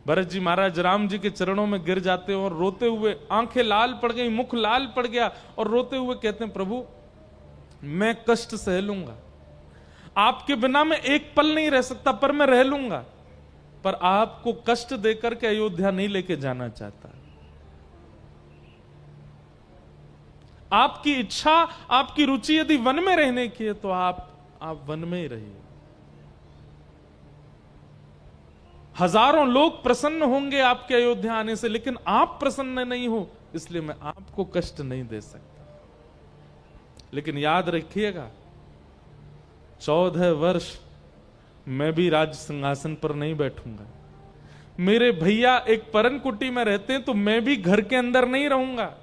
भरत जी महाराज राम जी के चरणों में गिर जाते हैं और रोते हुए, आंखें लाल पड़ गई, मुख लाल पड़ गया, और रोते हुए कहते हैं प्रभु मैं कष्ट सह लूंगा, आपके बिना मैं एक पल नहीं रह सकता, पर मैं रह लूंगा, पर आपको कष्ट देकर के अयोध्या नहीं लेके जाना चाहता। आपकी इच्छा, आपकी रुचि यदि वन में रहने की है तो आप वन में ही रहिए। हजारों लोग प्रसन्न होंगे आपके अयोध्या आने से, लेकिन आप प्रसन्न नहीं हो, इसलिए मैं आपको कष्ट नहीं दे सकता। लेकिन याद रखिएगा 14 वर्ष मैं भी राज सिंहासन पर नहीं बैठूंगा। मेरे भैया एक परन कुटी में रहते हैं तो मैं भी घर के अंदर नहीं रहूंगा।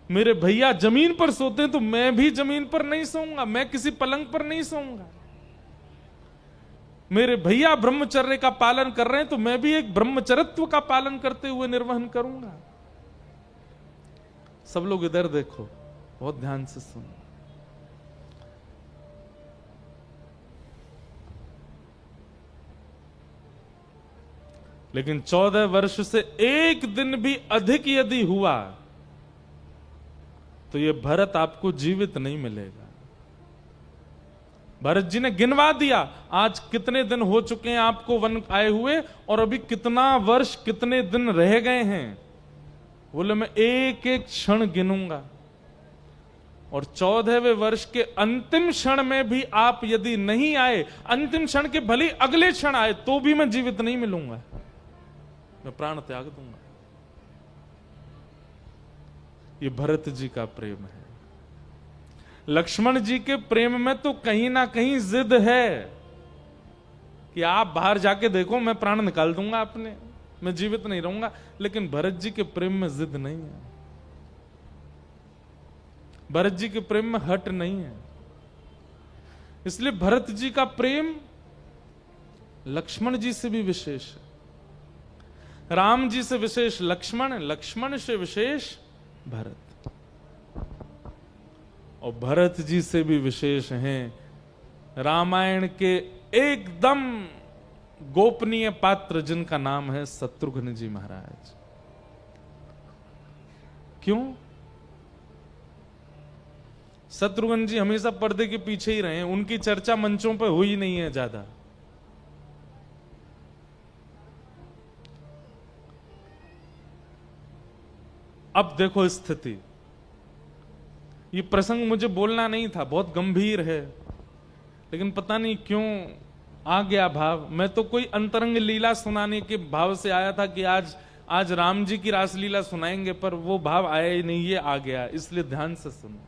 मेरे भैया जमीन पर सोते हैं तो मैं भी जमीन पर नहीं सोऊंगा, मैं किसी पलंग पर नहीं सोऊंगा। मेरे भैया ब्रह्मचर्य का पालन कर रहे हैं तो मैं भी एक ब्रह्मचर्यत्व का पालन करते हुए निर्वहन करूंगा। सब लोग इधर देखो, बहुत ध्यान से सुनो। लेकिन 14 वर्ष से एक दिन भी अधिक यदि हुआ तो ये भरत आपको जीवित नहीं मिलेगा। भरत जी ने गिनवा दिया, आज कितने दिन हो चुके हैं आपको वन आए हुए, और अभी कितना वर्ष कितने दिन रह गए हैं। बोले मैं एक एक क्षण गिनूंगा, और 14वें वर्ष के अंतिम क्षण में भी आप यदि नहीं आए, अंतिम क्षण के भले अगले क्षण आए, तो भी मैं जीवित नहीं मिलूंगा, मैं प्राण त्याग दूंगा। ये भरत जी का प्रेम है। लक्ष्मण जी के प्रेम में तो कहीं ना कहीं जिद है कि आप बाहर जाके देखो, मैं प्राण निकाल दूंगा अपने, मैं जीवित नहीं रहूंगा। लेकिन भरत जी के प्रेम में जिद नहीं है, भरत जी के प्रेम में हट नहीं है। इसलिए भरत जी का प्रेम लक्ष्मण जी से भी विशेष है। राम जी से विशेष लक्ष्मण, लक्ष्मण से विशेष भरत, और भरत जी से भी विशेष हैं रामायण के एकदम गोपनीय पात्र जिनका नाम है शत्रुघ्न जी महाराज। क्यों? शत्रुघ्न जी हमेशा पर्दे के पीछे ही रहे, उनकी चर्चा मंचों पर हुई नहीं है ज्यादा। अब देखो स्थिति, ये प्रसंग मुझे बोलना नहीं था, बहुत गंभीर है, लेकिन पता नहीं क्यों आ गया भाव। मैं तो कोई अंतरंग लीला सुनाने के भाव से आया था कि आज राम जी की रासलीला सुनाएंगे, पर वो भाव आया ही नहीं, ये आ गया। इसलिए ध्यान से सुनो।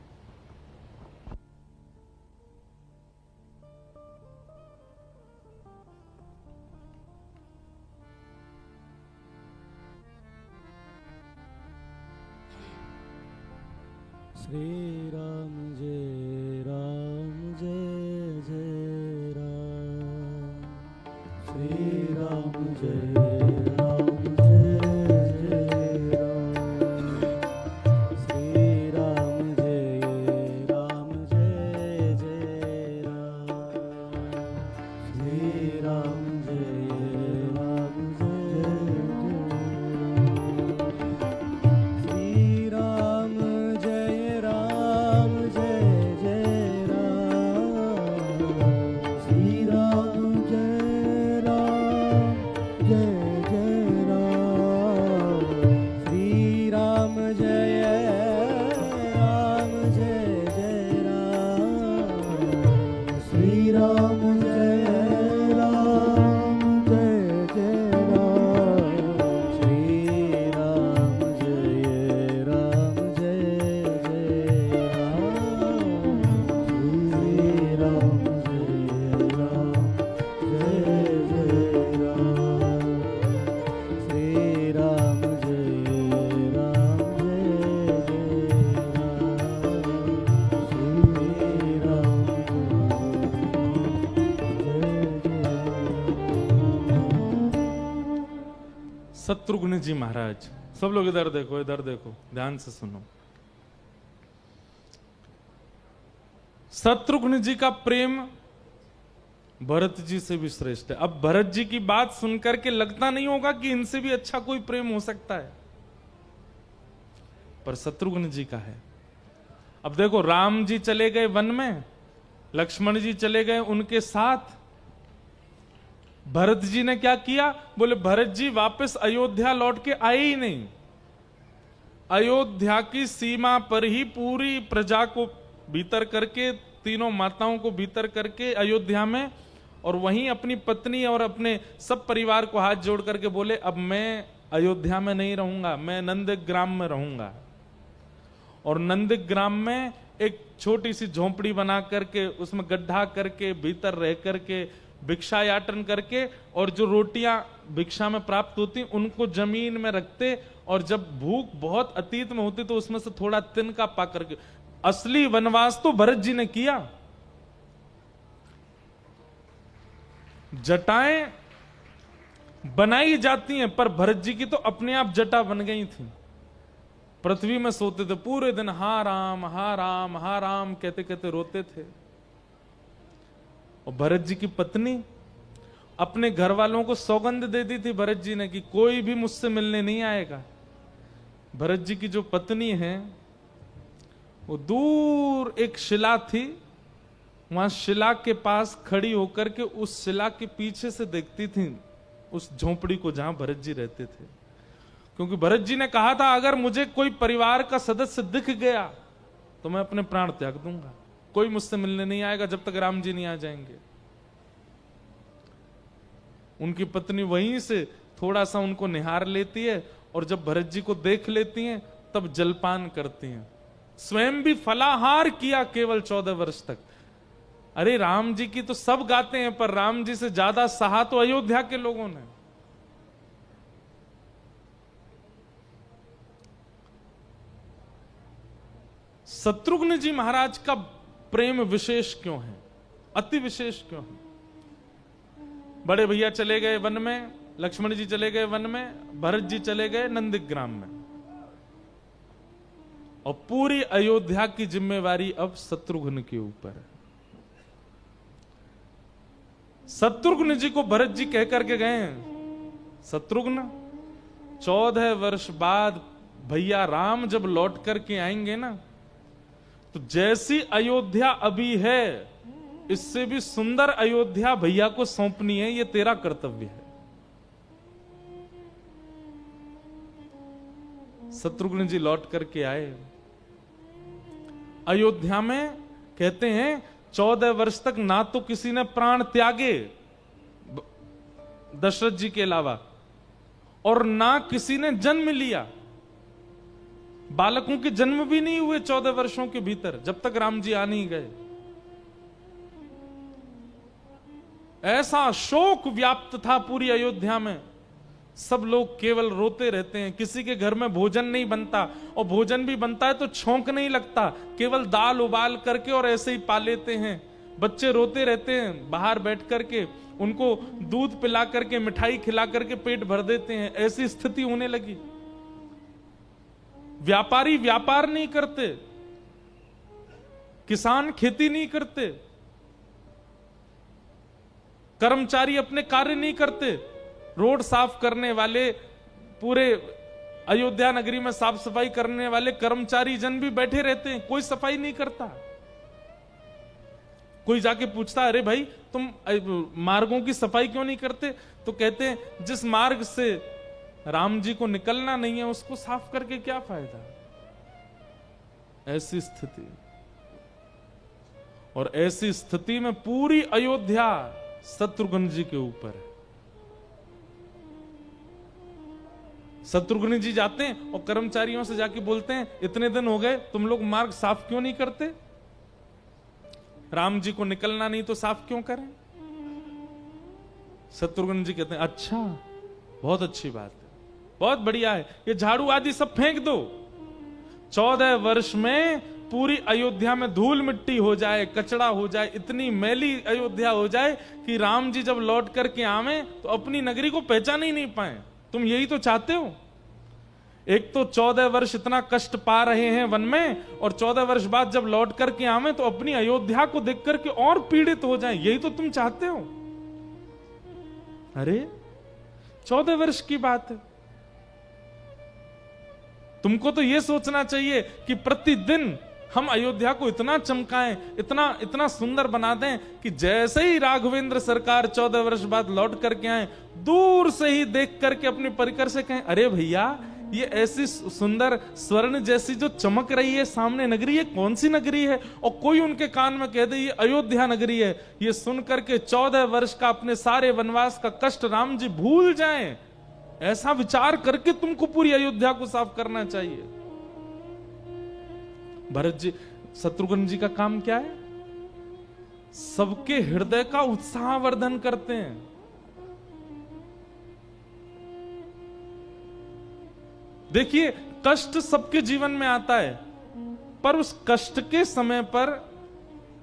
श्री राम जय जय राम, श्री राम जय राम जय राम, श्री राम जय राम जय जय राम, श्री राम जय राम जय श्री राम जय राम जय जय राम, श्री राम जय राम जय जय राम, श्री राम जय राम जय जय राम, श्री राम जय राम जय जय राम, श्री राम जय राम जय जय राम, श्री राम जय राम जय जय राम, श्री राम जय राम जय जय राम, शत्रुघ्न जी महाराज, सब लोग इधर देखो, इधर देखो, ध्यान से सुनो। शत्रुघ्न जी का प्रेम भरत जी से भी श्रेष्ठ है। अब भरत जी की बात सुनकर के लगता नहीं होगा कि इनसे भी अच्छा कोई प्रेम हो सकता है, पर शत्रुघ्न जी का है। अब देखो, राम जी चले गए वन में, लक्ष्मण जी चले गए उनके साथ, भरत जी ने क्या किया? बोले भरत जी वापस अयोध्या लौट के आए ही नहीं। अयोध्या की सीमा पर ही पूरी प्रजा को भीतर करके, तीनों माताओं को भीतर करके अयोध्या में, और वहीं अपनी पत्नी और अपने सब परिवार को हाथ जोड़ करके बोले अब मैं अयोध्या में नहीं रहूंगा, मैं नंदग्राम में रहूंगा। और नंदग्राम में एक छोटी सी झोंपड़ी बना करके, उसमें गड्ढा करके, भीतर रह करके भिक्षा याटन करके, और जो रोटियां भिक्षा में प्राप्त होती उनको जमीन में रखते, और जब भूख बहुत अतीत में होती तो उसमें से थोड़ा तिनका पा करके। असली वनवास तो भरत जी ने किया। जटाएं बनाई जाती हैं, पर भरत जी की तो अपने आप जटा बन गई थी। पृथ्वी में सोते थे पूरे दिन, हा राम हा राम हा राम कहते कहते रोते थे। और भरत जी की पत्नी अपने घर वालों को सौगंध दे दी थी भरत जी ने कि कोई भी मुझसे मिलने नहीं आएगा। भरत जी की जो पत्नी है वो दूर एक शिला थी, वहां शिला के पास खड़ी होकर के उस शिला के पीछे से देखती थी उस झोंपड़ी को जहां भरत जी रहते थे। क्योंकि भरत जी ने कहा था अगर मुझे कोई परिवार का सदस्य दिख गया तो मैं अपने प्राण त्याग दूंगा, कोई मुझसे मिलने नहीं आएगा जब तक राम जी नहीं आ जाएंगे। उनकी पत्नी वहीं से थोड़ा सा उनको निहार लेती है, और जब भरत जी को देख लेती हैं तब जलपान करती हैं। स्वयं भी फलाहार किया केवल 14 वर्ष तक। अरे राम जी की तो सब गाते हैं, पर राम जी से ज्यादा सहा तो अयोध्या के लोगों ने। शत्रुघ्न जी महाराज का प्रेम विशेष क्यों है, अति विशेष क्यों है? बड़े भैया चले गए वन में, लक्ष्मण जी चले गए वन में, भरत जी चले गए नंदग्राम में, और पूरी अयोध्या की जिम्मेवारी अब शत्रुघ्न के ऊपर है। शत्रुघ्न जी को भरत जी कह करके गए हैं, शत्रुघ्न 14 वर्ष बाद भैया राम जब लौट करके आएंगे ना, तो जैसी अयोध्या अभी है इससे भी सुंदर अयोध्या भैया को सौंपनी है, ये तेरा कर्तव्य है। शत्रुघ्न जी लौट करके आए अयोध्या में। कहते हैं 14 वर्ष तक ना तो किसी ने प्राण त्यागे दशरथ जी के अलावा, और ना किसी ने जन्म लिया। बालकों के जन्म भी नहीं हुए 14 वर्षों के भीतर, जब तक राम जी आ नहीं गए। ऐसा शोक व्याप्त था पूरी अयोध्या में, सब लोग केवल रोते रहते हैं। किसी के घर में भोजन नहीं बनता, और भोजन भी बनता है तो छौंक नहीं लगता, केवल दाल उबाल करके और ऐसे ही पा लेते हैं। बच्चे रोते रहते हैं, बाहर बैठ करके उनको दूध पिला करके मिठाई खिला करके पेट भर देते हैं। ऐसी स्थिति होने लगी। व्यापारी व्यापार नहीं करते, किसान खेती नहीं करते, कर्मचारी अपने कार्य नहीं करते। रोड साफ करने वाले, पूरे अयोध्या नगरी में साफ सफाई करने वाले कर्मचारी जन भी बैठे रहते हैं, कोई सफाई नहीं करता। कोई जाके पूछता अरे भाई तुम मार्गों की सफाई क्यों नहीं करते? तो कहते हैं जिस मार्ग से राम जी को निकलना नहीं है उसको साफ करके क्या फायदा। ऐसी स्थिति, और ऐसी स्थिति में पूरी अयोध्या शत्रुघ्न जी के ऊपर है। शत्रुघ्न जी जाते हैं और कर्मचारियों से जाके बोलते हैं इतने दिन हो गए तुम लोग मार्ग साफ क्यों नहीं करते? राम जी को निकलना नहीं तो साफ क्यों करें? शत्रुघ्न जी कहते हैं अच्छा, बहुत अच्छी बात है, बहुत बढ़िया है, ये झाड़ू आदि सब फेंक दो। 14 वर्ष में पूरी अयोध्या में धूल मिट्टी हो जाए, कचड़ा हो जाए, इतनी मैली अयोध्या हो जाए कि राम जी जब लौट करके आवे तो अपनी नगरी को पहचान ही नहीं पाए। तुम यही तो चाहते हो। एक तो 14 वर्ष इतना कष्ट पा रहे हैं वन में, और 14 वर्ष बाद जब लौट करके आवे तो अपनी अयोध्या को देख करके और पीड़ित हो जाएं। यही तो तुम चाहते हो। अरे 14 वर्ष की बात है। तुमको तो यह सोचना चाहिए कि प्रतिदिन हम अयोध्या को इतना चमकाएं, इतना इतना सुंदर बना दें कि जैसे ही राघवेंद्र सरकार 14 वर्ष बाद लौट करके आए, दूर से ही देख करके अपने परिकर से कहें, अरे भैया ये ऐसी सुंदर स्वर्ण जैसी जो चमक रही है सामने नगरी, है कौन सी नगरी है? और कोई उनके कान में कह दे ये अयोध्या नगरी है। ये सुन करके 14 वर्ष का अपने सारे वनवास का कष्ट राम जी भूल जाएं। ऐसा विचार करके तुमको पूरी अयोध्या को साफ करना चाहिए। भरत जी, शत्रुघ्न जी का काम क्या है? सबके हृदय का उत्साहवर्धन करते हैं। देखिए, कष्ट सबके जीवन में आता है, पर उस कष्ट के समय पर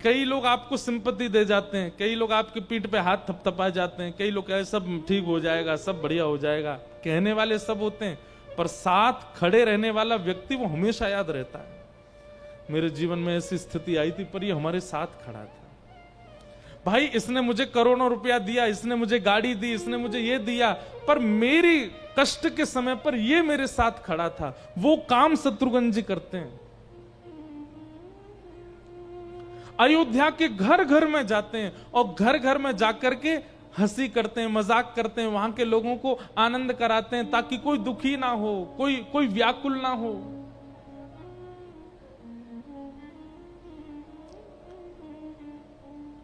कई लोग आपको सिंपैथी दे जाते हैं, कई लोग आपकी पीठ पे हाथ थपथपा जाते हैं, कई लोग कहे सब ठीक हो जाएगा, सब बढ़िया हो जाएगा, कहने वाले सब होते हैं, पर साथ खड़े रहने वाला व्यक्ति वो हमेशा याद रहता है। मेरे जीवन में ऐसी स्थिति आई थी, पर ये हमारे साथ खड़ा था। भाई इसने मुझे करोड़ों रुपया दिया, इसने मुझे गाड़ी दी, इसने मुझे ये दिया, पर मेरी कष्ट के समय पर ये मेरे साथ खड़ा था। वो काम शत्रुघ्न जी करते हैं। अयोध्या के घर घर में जाते हैं और घर घर में जाकर के हंसी करते हैं, मजाक करते हैं, वहां के लोगों को आनंद कराते हैं ताकि कोई दुखी ना हो, कोई व्याकुल ना हो।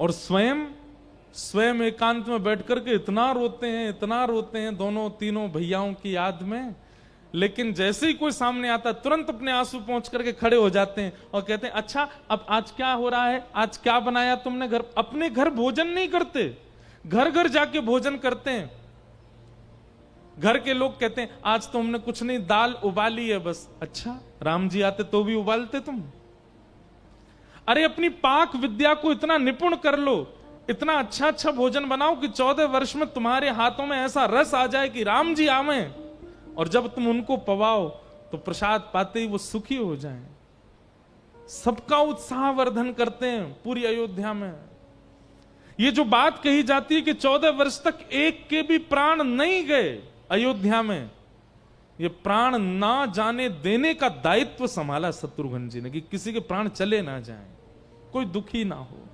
और स्वयं एकांत में बैठकर के इतना रोते हैं दोनों तीनों भैयाओं की याद में। लेकिन जैसे ही कोई सामने आता तुरंत अपने आंसू पहुंच करके खड़े हो जाते हैं और कहते हैं, अच्छा अब आज क्या हो रहा है, आज क्या बनाया तुमने घर? अपने घर भोजन नहीं करते, घर घर जाके भोजन करते हैं। घर के लोग कहते हैं आज तो हमने कुछ नहीं, दाल उबाली है बस। अच्छा, राम जी आते तो भी उबालते तुम? अरे अपनी पाक विद्या को इतना निपुण कर लो, इतना अच्छा भोजन बनाओ कि 14 वर्ष में तुम्हारे हाथों में ऐसा रस आ जाए कि राम जी आवे, और जब तुम उनको पवाओ तो प्रसाद पाते ही वो सुखी हो जाएं। सबका उत्साहवर्धन करते हैं पूरी अयोध्या में। ये जो बात कही जाती है कि 14 वर्ष तक एक के भी प्राण नहीं गए अयोध्या में, ये प्राण ना जाने देने का दायित्व संभाला शत्रुघ्न जी ने कि किसी के प्राण चले ना जाएं, कोई दुखी ना हो।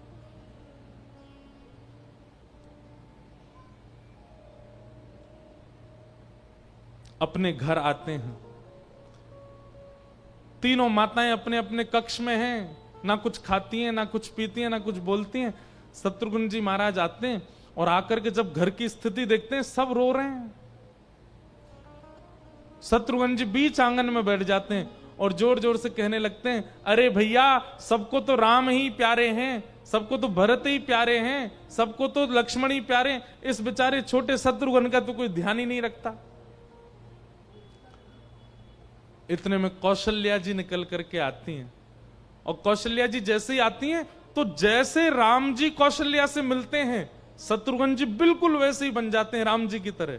अपने घर आते हैं, तीनों माताएं अपने अपने कक्ष में हैं, ना कुछ खाती हैं, ना कुछ पीती हैं, ना कुछ बोलती हैं। शत्रुघ्न जी महाराज आते हैं और आकर के जब घर की स्थिति देखते हैं, सब रो रहे हैं। शत्रुघ्न जी बीच आंगन में बैठ जाते हैं और जोर जोर से कहने लगते हैं, अरे भैया सबको तो राम ही प्यारे हैं, सबको तो भरत ही प्यारे हैं, सबको तो लक्ष्मण ही प्यारे हैं, इस बेचारे छोटे शत्रुघ्न का तो कोई ध्यान ही नहीं रखता। इतने में कौशल्या जी निकल करके आती हैं, और कौशल्या जी जैसे ही आती हैं तो जैसे राम जी कौशल्या से मिलते हैं, शत्रुघ्न जी बिल्कुल वैसे ही बन जाते हैं राम जी की तरह।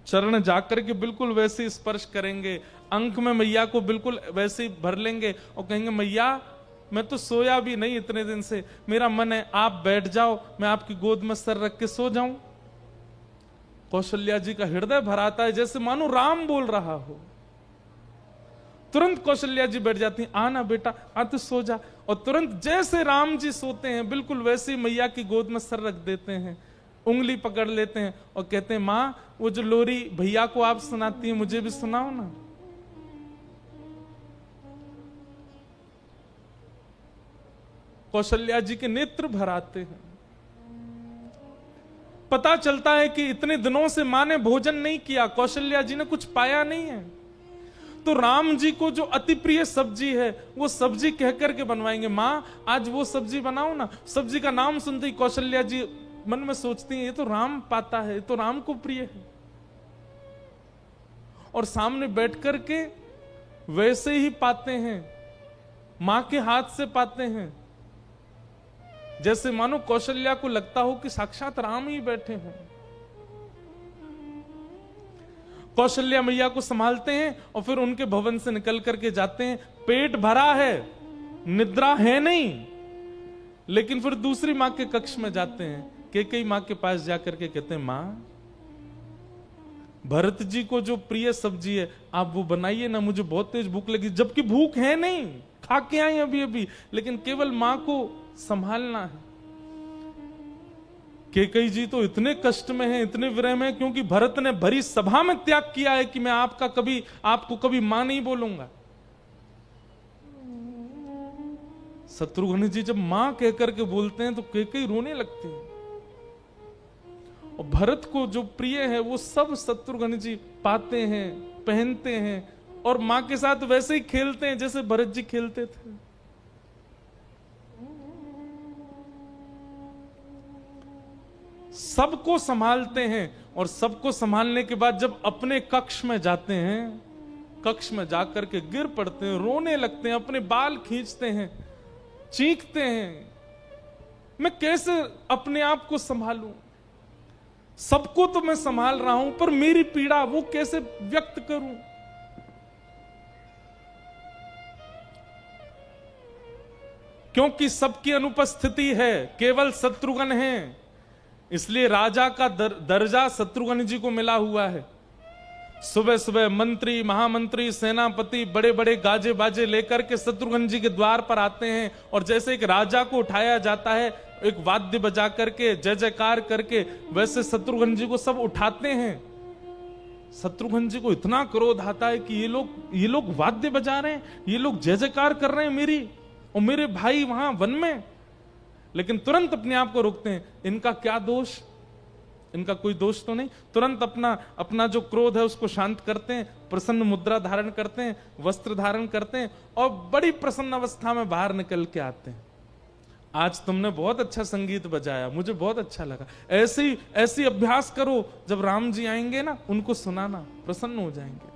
चरण जाकर के बिल्कुल वैसे ही स्पर्श करेंगे, अंक में मैया को बिल्कुल वैसे ही भर लेंगे और कहेंगे, मैया मैं तो सोया भी नहीं इतने दिन से, मेरा मन है आप बैठ जाओ, मैं आपकी गोद में सर रख के सो जाऊं। कौशल्या जी का हृदय भराता है, जैसे मानो राम बोल रहा हो। तुरंत कौशल्या जी बैठ जाती हैं, आना बेटा आ तो सो जा। और तुरंत जैसे राम जी सोते हैं बिल्कुल वैसे ही मैया की गोद में सर रख देते हैं, उंगली पकड़ लेते हैं और कहते हैं, मां वो जो लोरी भैया को आप सुनाती हैं मुझे भी सुनाओ ना। कौशल्या जी के नेत्र भर आते हैं। पता चलता है कि इतने दिनों से मां ने भोजन नहीं किया, कौशल्या जी ने कुछ पाया नहीं है, तो राम जी को जो अति प्रिय सब्जी है वो सब्जी कह करके बनवाएंगे। मां आज वो सब्जी बनाओ ना। सब्जी का नाम सुनते ही कौशल्या जी मन में सोचती हैं, ये तो राम पाता है, ये तो राम को प्रिय है। और सामने बैठ करके वैसे ही पाते हैं, मां के हाथ से पाते हैं, जैसे मानो कौशल्या को लगता हो कि साक्षात राम ही बैठे हैं। कौशल्या मैया को संभालते हैं और फिर उनके भवन से निकल करके जाते हैं। पेट भरा है, निद्रा है नहीं, लेकिन फिर दूसरी मां के कक्ष में जाते हैं। कैकेयी मां के पास जाकर के कहते हैं, मां, भरत जी को जो प्रिय सब्जी है आप वो बनाइए ना, मुझे बहुत तेज भूख लगी। जबकि भूख है नहीं, खा के आई अभी अभी, लेकिन केवल मां को संभालना है। कैकेयी जी तो इतने कष्ट में है, इतने विरह में, क्योंकि भरत ने भरी सभा में त्याग किया है कि मैं आपको कभी मां नहीं बोलूंगा। शत्रुघ्न जी जब मां कहकर के बोलते हैं तो कैकेयी रोने लगती है। और भरत को जो प्रिय है वो सब शत्रुघ्न जी पाते हैं, पहनते हैं और मां के साथ वैसे ही खेलते हैं जैसे भरत जी खेलते थे। सबको संभालते हैं और सबको संभालने के बाद जब अपने कक्ष में जाते हैं, कक्ष में जाकर के गिर पड़ते हैं, रोने लगते हैं, अपने बाल खींचते हैं, चीखते हैं, मैं कैसे अपने आप को संभालूं? सबको तो मैं संभाल रहा हूं, पर मेरी पीड़ा वो कैसे व्यक्त करूं? क्योंकि सबकी अनुपस्थिति है, केवल शत्रुघ्न है, इसलिए राजा का दर्जा शत्रुघ्न जी को मिला हुआ है। सुबह सुबह मंत्री, महामंत्री, सेनापति बड़े बड़े गाजे बाजे लेकर के शत्रुघ्न जी के द्वार पर आते हैं और जैसे एक राजा को उठाया जाता है, एक वाद्य बजा करके, जय जयकार करके, वैसे शत्रुघ्न जी को सब उठाते हैं। शत्रुघ्न जी को इतना क्रोध आता है कि ये लोग वाद्य बजा रहे हैं, ये लोग जय जयकार कर रहे हैं मेरी और मेरे भाई वहां वन में। लेकिन तुरंत अपने आप को रोकते हैं, इनका क्या दोष, इनका कोई दोष तो नहीं। तुरंत अपना जो क्रोध है उसको शांत करते हैं, प्रसन्न मुद्रा धारण करते हैं, वस्त्र धारण करते हैं और बड़ी प्रसन्न अवस्था में बाहर निकल के आते हैं। आज तुमने बहुत अच्छा संगीत बजाया, मुझे बहुत अच्छा लगा। ऐसी अभ्यास करो, जब राम जी आएंगे ना उनको सुनाना, प्रसन्न हो जाएंगे।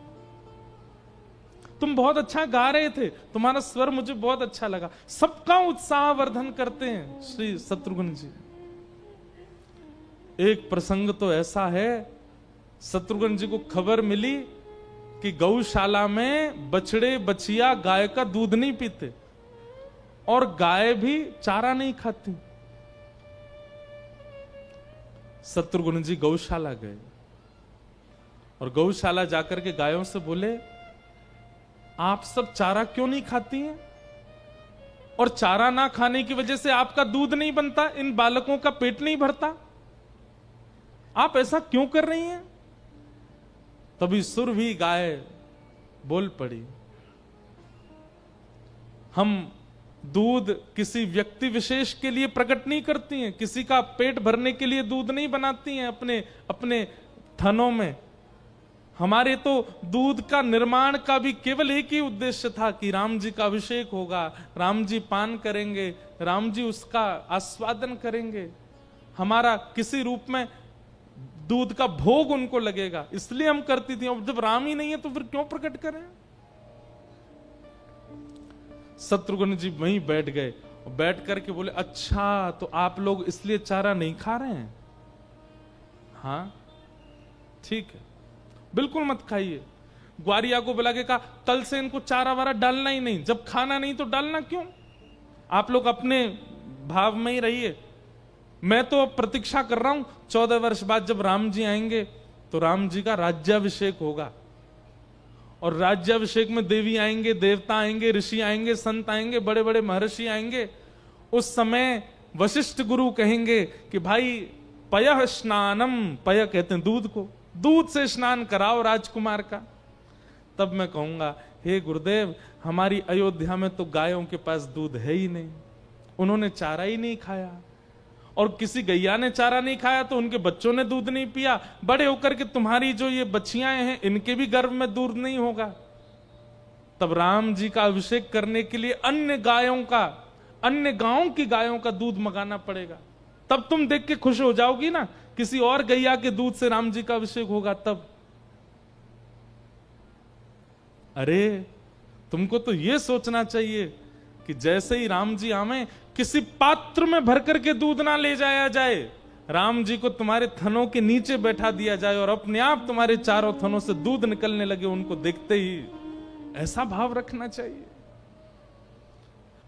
तुम बहुत अच्छा गा रहे थे, तुम्हारा स्वर मुझे बहुत अच्छा लगा। सबका उत्साह वर्धन करते हैं श्री शत्रुघ्न जी। एक प्रसंग तो ऐसा है, शत्रुघ्न जी को खबर मिली कि गौशाला में बछड़े बछिया गाय का दूध नहीं पीते और गाय भी चारा नहीं खाती। शत्रुघ्न जी गौशाला गए और गौशाला जाकर के गायों से बोले, आप सब चारा क्यों नहीं खाती हैं? और चारा ना खाने की वजह से आपका दूध नहीं बनता, इन बालकों का पेट नहीं भरता, आप ऐसा क्यों कर रही हैं? तभी सुरभि गाय बोल पड़ी, हम दूध किसी व्यक्ति विशेष के लिए प्रकट नहीं करती हैं, किसी का पेट भरने के लिए दूध नहीं बनाती हैं अपने थनों में। हमारे तो दूध का निर्माण का भी केवल एक ही उद्देश्य था कि राम जी का अभिषेक होगा, राम जी पान करेंगे, राम जी उसका आस्वादन करेंगे, हमारा किसी रूप में दूध का भोग उनको लगेगा, इसलिए हम करती थी। और जब राम ही नहीं है तो फिर क्यों प्रकट करें? शत्रुघ्न जी वहीं बैठ गए और बैठ करके बोले, अच्छा तो आप लोग इसलिए चारा नहीं खा रहे हैं? हाँ ठीक है, बिल्कुल मत खाइए। ग्वारिया को बुला के कहा, कल से इनको चारा वारा डालना ही नहीं, जब खाना नहीं तो डालना क्यों? आप लोग अपने भाव में ही रहिए। मैं तो प्रतीक्षा कर रहा हूं 14 वर्ष बाद जब राम जी आएंगे तो राम जी का राज्याभिषेक होगा और राज्याभिषेक में देवी आएंगे, देवता आएंगे, ऋषि आएंगे, संत आएंगे, बड़े बड़े महर्षि आएंगे। उस समय वशिष्ठ गुरु कहेंगे कि भाई पयः स्नानम, पय कहते हैं दूध को, दूध से स्नान कराओ राजकुमार का। तब मैं कहूंगा, हे गुरुदेव, हमारी अयोध्या में तो गायों के पास दूध है ही नहीं, उन्होंने चारा ही नहीं खाया, और किसी गैया ने चारा नहीं खाया तो उनके बच्चों ने दूध नहीं पिया। बड़े होकर के तुम्हारी जो ये बच्चियां हैं इनके भी गर्भ में दूध नहीं होगा। तब राम जी का अभिषेक करने के लिए अन्य गांवों की गायों का दूध मंगाना पड़ेगा। तब तुम देख के खुश हो जाओगी ना, किसी और गैया के दूध से राम जी का अभिषेक होगा तब। अरे तुमको तो यह सोचना चाहिए कि जैसे ही राम जी आवे, किसी पात्र में भर करके दूध ना ले जाया जाए, राम जी को तुम्हारे थनों के नीचे बैठा दिया जाए और अपने आप तुम्हारे चारों थनों से दूध निकलने लगे उनको देखते ही, ऐसा भाव रखना चाहिए।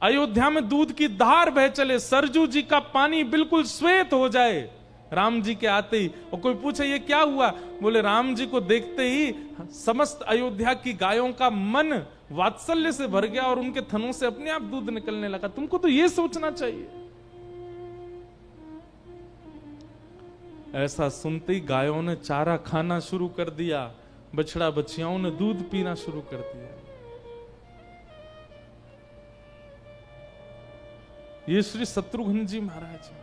अयोध्या में दूध की धार बह चले, सरजू जी का पानी बिल्कुल श्वेत हो जाए राम जी के आते ही, और कोई पूछे ये क्या हुआ, बोले राम जी को देखते ही समस्त अयोध्या की गायों का मन वात्सल्य से भर गया और उनके थनों से अपने आप दूध निकलने लगा। तुमको तो ये सोचना चाहिए। ऐसा सुनते ही गायों ने चारा खाना शुरू कर दिया, बछड़ा बछियाओं ने दूध पीना शुरू कर दिया। ये श्री शत्रुघ्न जी महाराज हैं।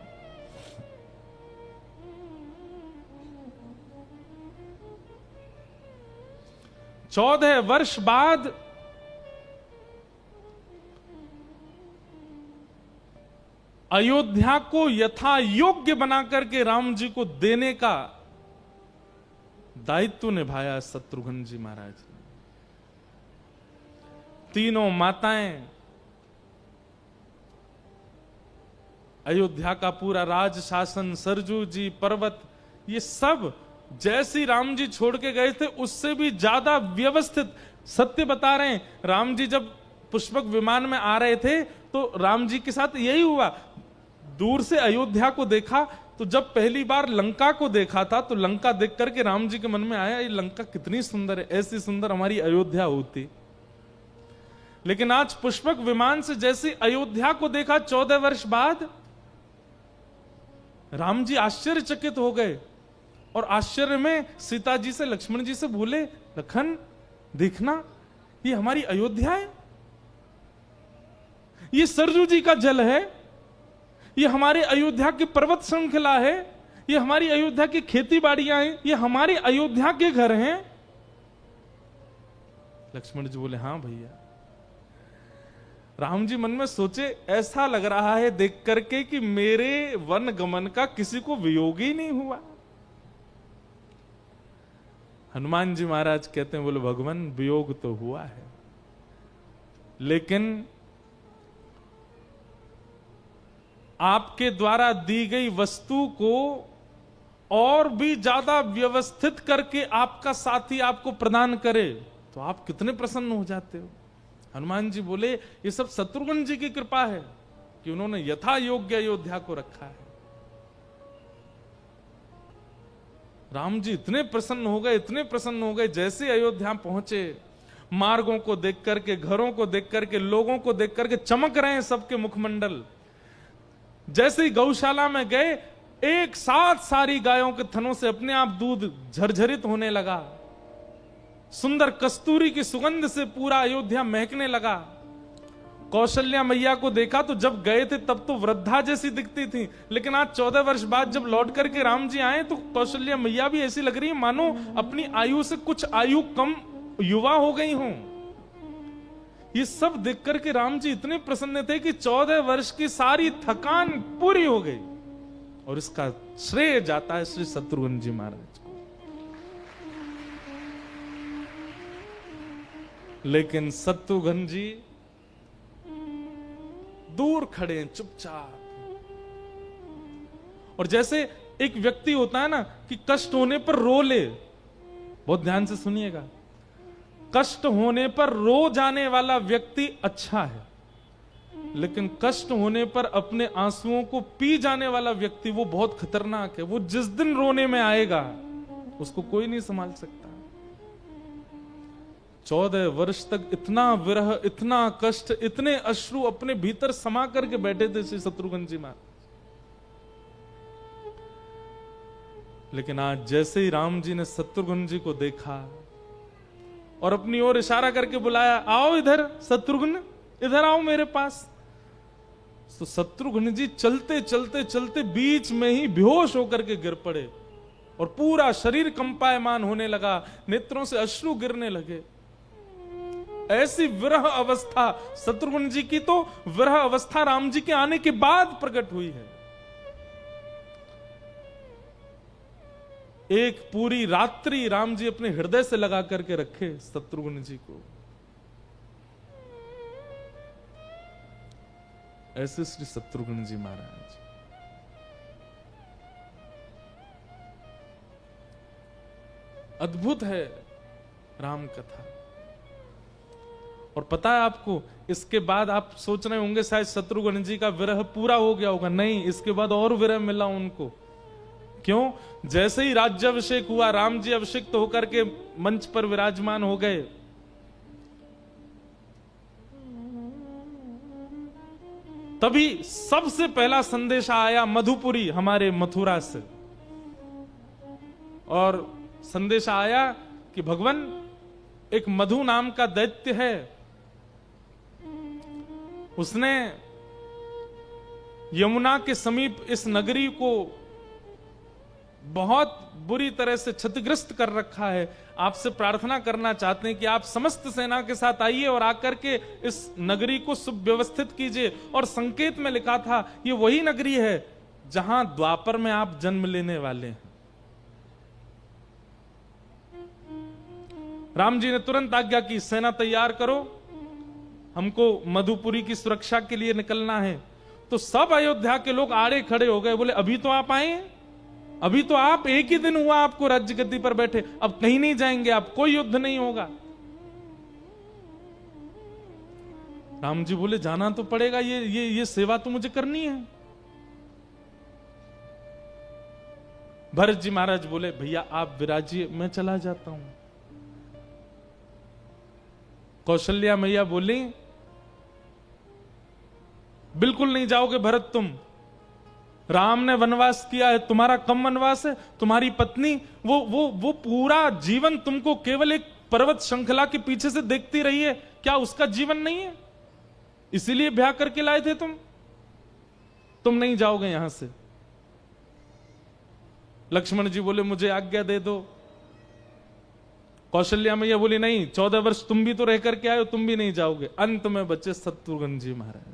14 वर्ष बाद अयोध्या को यथा योग्य बना करके राम जी को देने का दायित्व निभाया शत्रुघ्न जी महाराज ने। तीनों माताएं, अयोध्या का पूरा राज शासन, सरजू जी, पर्वत, ये सब जैसी राम जी छोड़ के गए थे उससे भी ज्यादा व्यवस्थित। सत्य बता रहे हैं, राम जी जब पुष्पक विमान में आ रहे थे तो राम जी के साथ यही हुआ। दूर से अयोध्या को देखा तो जब पहली बार लंका को देखा था तो लंका देख करके राम जी के मन में आया ये लंका कितनी सुंदर है, ऐसी सुंदर हमारी अयोध्या होती। लेकिन आज पुष्पक विमान से जैसे अयोध्या को देखा 14 वर्ष बाद, राम जी आश्चर्यचकित हो गए और आश्चर्य में सीता जी से, लक्ष्मण जी से बोले, लखन देखना ये हमारी अयोध्या है, ये सरजू जी का जल है, ये हमारे अयोध्या की पर्वत श्रृंखला है, ये हमारी अयोध्या की खेती बाड़ियां हैं, ये हमारी अयोध्या के घर हैं। लक्ष्मण जी बोले हां भैया। राम जी मन में सोचे ऐसा लग रहा है देख करके कि मेरे वन गमन का किसी को वियोग ही नहीं हुआ। हनुमान जी महाराज कहते हैं, बोले भगवान वियोग तो हुआ है, लेकिन आपके द्वारा दी गई वस्तु को और भी ज्यादा व्यवस्थित करके आपका साथी आपको प्रदान करे तो आप कितने प्रसन्न हो जाते हो। हनुमान जी बोले ये सब शत्रुघ्न जी की कृपा है कि उन्होंने यथा योग्य अयोध्या को रखा है। राम जी इतने प्रसन्न हो गए, इतने प्रसन्न हो गए, जैसे अयोध्या पहुंचे मार्गों को देख करके, घरों को देख करके, लोगों को देख करके चमक रहे हैं सबके मुखमंडल। जैसे ही गौशाला में गए, एक साथ सारी गायों के थनों से अपने आप दूध झरझरित होने लगा। सुंदर कस्तूरी की सुगंध से पूरा अयोध्या महकने लगा। कौशल्या मैया को देखा तो जब गए थे तब तो वृद्धा जैसी दिखती थी, लेकिन आज 14 वर्ष बाद जब लौट करके राम जी आए तो कौशल्या मैया भी ऐसी लग रही है मानो अपनी आयु से कुछ आयु कम युवा हो गई हों। ये सब देख करके राम जी इतने प्रसन्न थे कि 14 वर्ष की सारी थकान पूरी हो गई, और इसका श्रेय जाता है श्री शत्रुघ्न जी महाराज को। लेकिन शत्रुघ्न जी दूर खड़े हैं चुपचाप। और जैसे एक व्यक्ति होता है ना कि कष्ट होने पर रो ले, बहुत ध्यान से सुनिएगा, कष्ट होने पर रो जाने वाला व्यक्ति अच्छा है, लेकिन कष्ट होने पर अपने आंसुओं को पी जाने वाला व्यक्ति वो बहुत खतरनाक है। वो जिस दिन रोने में आएगा उसको कोई नहीं संभाल सकता। 14 वर्ष तक इतना विरह, इतना कष्ट, इतने अश्रु अपने भीतर समा करके बैठे थे श्री शत्रुघ्न जी महाराज। लेकिन आज जैसे ही राम जी ने शत्रुघ्न जी को देखा और अपनी ओर इशारा करके बुलाया, आओ इधर शत्रुघ्न, इधर आओ मेरे पास, तो शत्रुघ्न जी चलते चलते चलते बीच में ही बेहोश होकर के गिर पड़े और पूरा शरीर कंपायमान होने लगा, नेत्रों से अश्रु गिरने लगे। ऐसी विरह अवस्था शत्रुघ्न जी की तो विरह अवस्था राम जी के आने के बाद प्रकट हुई है। एक पूरी रात्रि राम जी अपने हृदय से लगा करके रखे शत्रुघ्न जी को। ऐसे श्री शत्रुघ्न जी महाराज। अद्भुत है राम कथा। और पता है आपको, इसके बाद आप सोच रहे होंगे शायद शत्रुघ्न जी का विरह पूरा हो गया होगा। नहीं, इसके बाद और विरह मिला उनको। क्यों? जैसे ही राज्याभिषेक हुआ, राम जी अभिषिक्त होकर के मंच पर विराजमान हो गए, तभी सबसे पहला संदेश आया मधुपुरी, हमारे मथुरा से। और संदेश आया कि भगवान, एक मधु नाम का दैत्य है, उसने यमुना के समीप इस नगरी को बहुत बुरी तरह से क्षतिग्रस्त कर रखा है। आपसे प्रार्थना करना चाहते हैं कि आप समस्त सेना के साथ आइए और आकर के इस नगरी को सुव्यवस्थित कीजिए। और संकेत में लिखा था, ये वही नगरी है जहां द्वापर में आप जन्म लेने वाले हैं। राम जी ने तुरंत आज्ञा की, सेना तैयार करो, हमको मधुपुरी की सुरक्षा के लिए निकलना है। तो सब अयोध्या के लोग आड़े खड़े हो गए, बोले अभी तो आप आए हैं, अभी तो आप एक ही दिन हुआ आपको राज्य गद्दी पर बैठे, अब कहीं नहीं जाएंगे आप, कोई युद्ध नहीं होगा। राम जी बोले जाना तो पड़ेगा, ये सेवा तो मुझे करनी है। भरत जी महाराज बोले भैया आप विराजिए, मैं चला जाता हूं। कौशल्या मैया बोली बिल्कुल नहीं जाओगे भरत तुम, राम ने वनवास किया है, तुम्हारा कम वनवास है। तुम्हारी पत्नी वो पूरा जीवन तुमको केवल एक पर्वत श्रृंखला के पीछे से देखती रही है, क्या उसका जीवन नहीं है? इसीलिए ब्याह करके लाए थे तुम नहीं जाओगे यहां से। लक्ष्मण जी बोले मुझे आज्ञा दे दो। कौशल्या मैया बोली नहीं, 14 वर्ष तुम भी तो रह करके आए हो, तुम भी नहीं जाओगे। अंत में बचे शत्रुघ्न जी महाराज।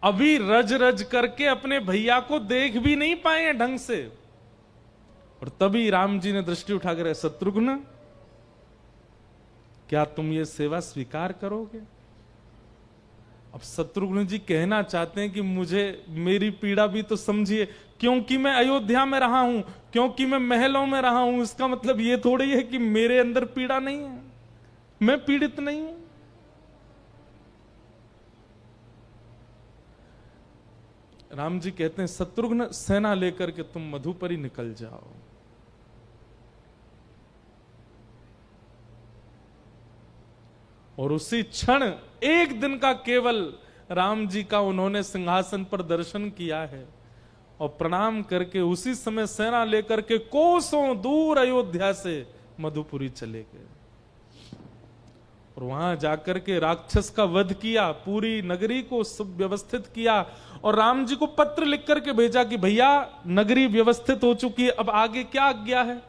अभी रज रज करके अपने भैया को देख भी नहीं पाए हैं ढंग से। और तभी राम जी ने दृष्टि उठाकर, शत्रुघ्न क्या तुम ये सेवा स्वीकार करोगे? अब शत्रुघ्न जी कहना चाहते हैं कि मुझे मेरी पीड़ा भी तो समझिए, क्योंकि मैं अयोध्या में रहा हूं, क्योंकि मैं महलों में रहा हूं, इसका मतलब ये थोड़ी है कि मेरे अंदर पीड़ा नहीं है, मैं पीड़ित नहीं हूं। राम जी कहते हैं शत्रुघ्न सेना लेकर के तुम मधुपरी निकल जाओ। और उसी क्षण एक दिन का केवल राम जी का उन्होंने सिंहासन पर दर्शन किया है और प्रणाम करके उसी समय सेना लेकर के कोसों दूर अयोध्या से मधुपुरी चले गए और वहां जाकर के राक्षस का वध किया, पूरी नगरी को सुव्यवस्थित किया। और राम जी को पत्र लिख करके भेजा कि भैया नगरी व्यवस्थित हो चुकी है, अब आगे क्या आज्ञा है।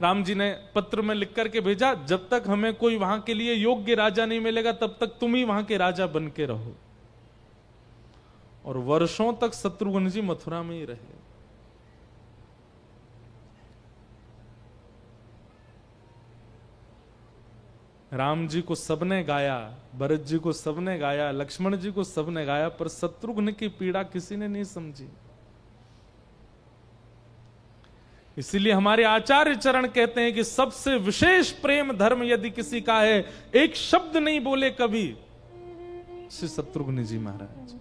राम जी ने पत्र में लिख करके भेजा, जब तक हमें कोई वहां के लिए योग्य राजा नहीं मिलेगा तब तक तुम ही वहां के राजा बन के रहो। और वर्षों तक शत्रुघ्न जी मथुरा में ही रहे। राम जी को सबने गाया, भरत जी को सबने गाया, लक्ष्मण जी को सबने गाया, पर शत्रुघ्न की पीड़ा किसी ने नहीं समझी। इसीलिए हमारे आचार्य चरण कहते हैं कि सबसे विशेष प्रेम धर्म यदि किसी का है, एक शब्द नहीं बोले कभी, श्री शत्रुघ्न जी महाराज।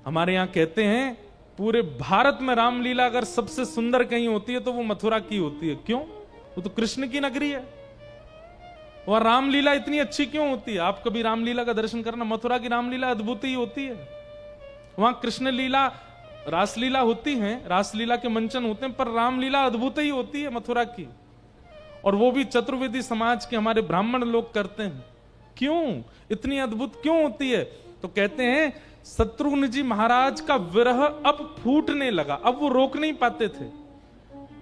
हमारे यहां कहते हैं पूरे भारत में रामलीला अगर सबसे सुंदर कहीं होती है तो वो मथुरा की होती है। क्यों? वो तो कृष्ण की नगरी है। वह रामलीला इतनी अच्छी क्यों होती है? आप कभी रामलीला का दर्शन करना, मथुरा की रामलीला अद्भुत ही होती है। वहां कृष्ण लीला, रासलीला होती है, रासलीला के मंचन होते हैं, पर रामलीला अद्भुत ही होती है मथुरा की। और वो भी चतुर्वेदी समाज के हमारे ब्राह्मण लोग करते हैं। क्यों इतनी अद्भुत क्यों होती है? तो कहते हैं शत्रुघ्न जी महाराज का विरह अब फूटने लगा। अब वो रोक नहीं पाते थे,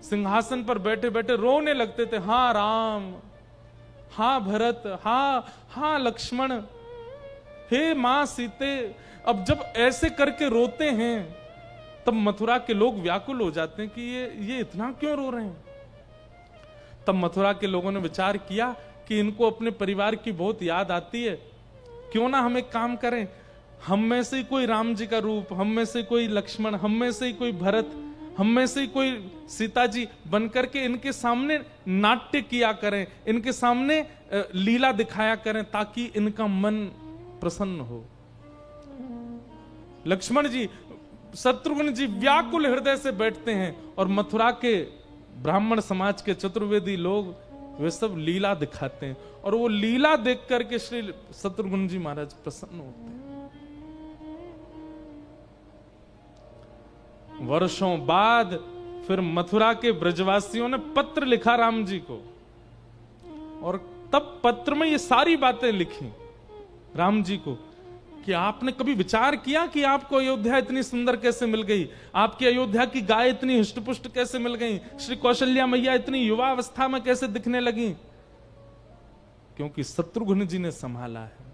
सिंहासन पर बैठे बैठे रोने लगते थे। हाँ राम, हाँ भरत, हाँ लक्ष्मण, हे मां सीते। अब जब ऐसे करके रोते हैं तब मथुरा के लोग व्याकुल हो जाते हैं कि ये इतना क्यों रो रहे हैं। तब मथुरा के लोगों ने विचार किया कि इनको अपने परिवार की बहुत याद आती है, क्यों ना हम एक काम करें, हम में से कोई राम जी का रूप, हम में से कोई लक्ष्मण, हम में से कोई भरत, हम में से कोई सीता जी बनकर के इनके सामने नाट्य किया करें, इनके सामने लीला दिखाया करें, ताकि इनका मन प्रसन्न हो। लक्ष्मण जी, शत्रुघ्न जी व्याकुल हृदय से बैठते हैं, और मथुरा के ब्राह्मण समाज के चतुर्वेदी लोग वे सब लीला दिखाते हैं, और वो लीला देख करके श्री शत्रुघ्न जी महाराज प्रसन्न होते हैं। वर्षों बाद फिर मथुरा के ब्रजवासियों ने पत्र लिखा राम जी को, और तब पत्र में ये सारी बातें लिखी राम जी को कि आपने कभी विचार किया कि आपको अयोध्या इतनी सुंदर कैसे मिल गई, आपकी अयोध्या की गाय इतनी हृष्टपुष्ट कैसे मिल गई, श्री कौशल्या मैया इतनी युवा अवस्था में कैसे दिखने लगी? क्योंकि शत्रुघ्न जी ने संभाला है,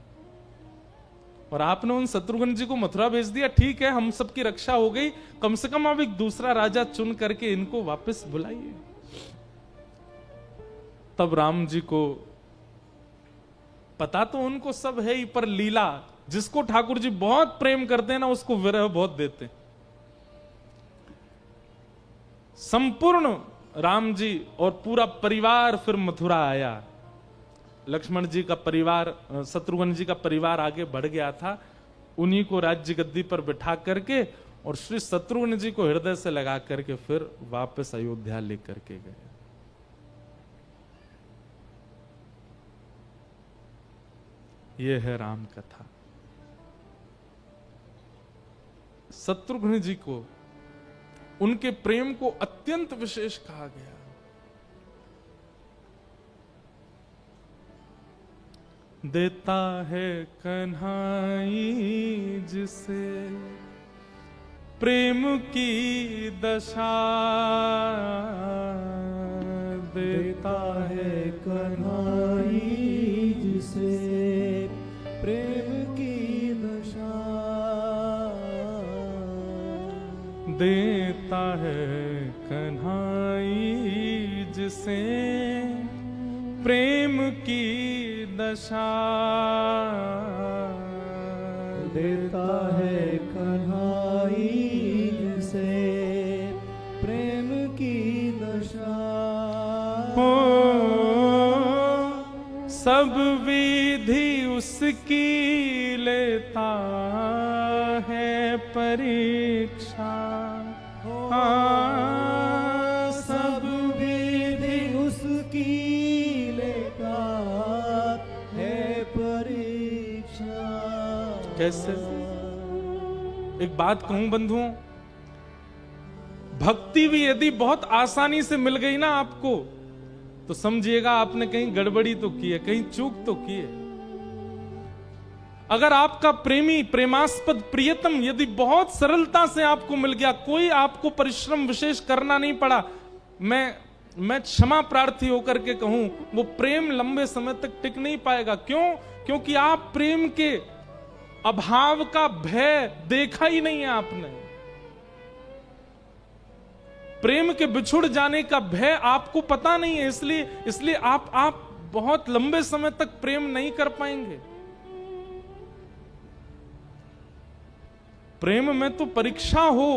और आपने उन शत्रुघ्न जी को मथुरा भेज दिया। ठीक है, हम सबकी रक्षा हो गई, कम से कम अब एक दूसरा राजा चुन करके इनको वापस बुलाइए। तब राम जी को पता तो उनको सब है ही, पर लीला, जिसको ठाकुर जी बहुत प्रेम करते हैं ना, उसको विरह बहुत देते। संपूर्ण राम जी और पूरा परिवार फिर मथुरा आया। लक्ष्मण जी का परिवार, शत्रुघ्न जी का परिवार आगे बढ़ गया था, उन्हीं को राज्य गद्दी पर बिठा करके, और श्री शत्रुघ्न जी को हृदय से लगा करके फिर वापस अयोध्या लेकर के गए। यह है राम कथा। शत्रुघ्न जी को, उनके प्रेम को अत्यंत विशेष कहा गया। देता है कन्हाई जिसे प्रेम की दशा, देता है कन्हाई जिसे प्रेम की दशा, देता है कन्हाई जिसे प्रेम की दशा, देता है कन्हाई जिसे प्रेम की दशा। हो सब विधि उसकी लेता है परीक्षा, सब विधि उसकी लेता है परीक्षा। कैसे? एक बात कहूं बंधुओं, भक्ति भी यदि बहुत आसानी से मिल गई ना आपको, तो समझिएगा आपने कहीं गड़बड़ी तो की है, कहीं चूक तो की है। अगर आपका प्रेमी, प्रेमास्पद प्रियतम यदि बहुत सरलता से आपको मिल गया, कोई आपको परिश्रम विशेष करना नहीं पड़ा, मैं क्षमा प्रार्थी होकर के कहूं, वो प्रेम लंबे समय तक टिक नहीं पाएगा। क्यों? क्योंकि आप प्रेम के अभाव का भय देखा ही नहीं है आपने। प्रेम के बिछुड़ जाने का भय आपको पता नहीं है, इसलिए आप बहुत लंबे समय तक प्रेम नहीं कर पाएंगे। प्रेम में तो परीक्षा हो,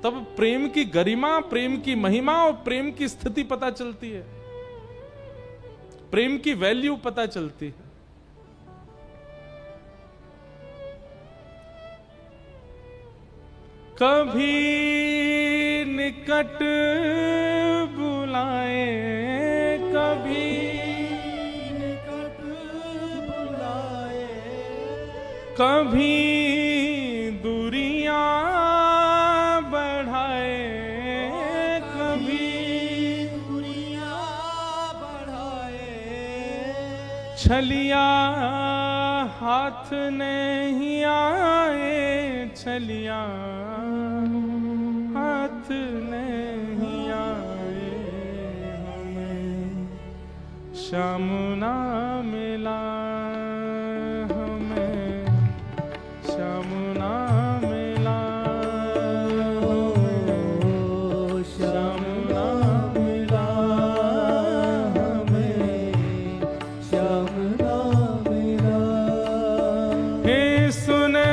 तब प्रेम की गरिमा, प्रेम की महिमा और प्रेम की स्थिति पता चलती है, प्रेम की वैल्यू पता चलती है। कभी निकट बुलाए, कभी निकट बुलाए, कभी दूरियां बढ़ाए, कभी दूरियां बढ़ाए, छलिया हाथ नहीं आए, छलिया हाथ नहीं आए, हमें श्याम ना मिला, हमें श्याम ना मिला, श्याम ना मिला, हमें श्याम ना मिला। हे सुने